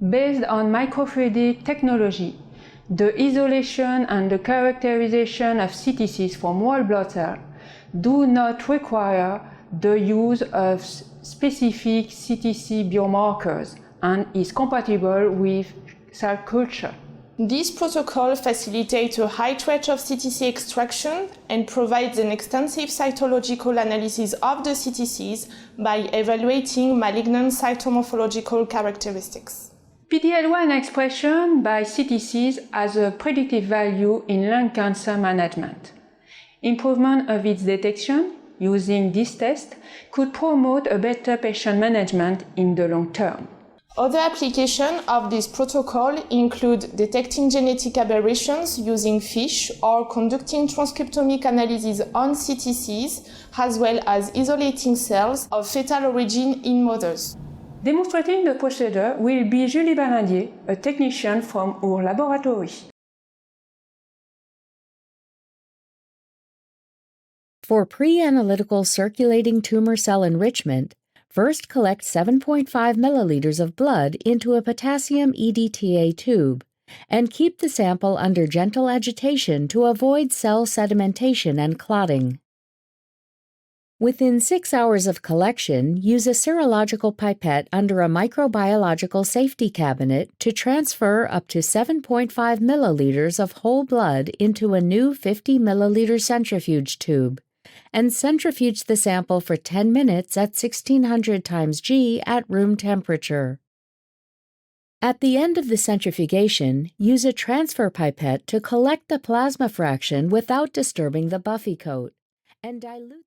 Based on microfluidic technology, the isolation and the characterization of CTCs from whole blood cells do not require the use of specific CTC biomarkers and is compatible with cell culture. This protocol facilitates a high rate of CTC extraction and provides an extensive cytological analysis of the CTCs by evaluating malignant cytomorphological characteristics. PD-L1 expression by CTCs has a predictive value in lung cancer management. Improvement of its detection using this test could promote a better patient management in the long term. Other applications of this protocol include detecting genetic aberrations using FISH or conducting transcriptomic analysis on CTCs, as well as isolating cells of fetal origin in mothers. Demonstrating the procedure will be Julie Ballandier, a technician from our laboratory. For pre-analytical circulating tumor cell enrichment, first collect 7.5 milliliters of blood into a potassium EDTA tube and keep the sample under gentle agitation to avoid cell sedimentation and clotting. Within 6 hours of collection, use a serological pipette under a microbiological safety cabinet to transfer up to 7.5 milliliters of whole blood into a new 50 milliliter centrifuge tube, and centrifuge the sample for 10 minutes at 1600 times G at room temperature. At the end of the centrifugation, use a transfer pipette to collect the plasma fraction without disturbing the buffy coat, and dilute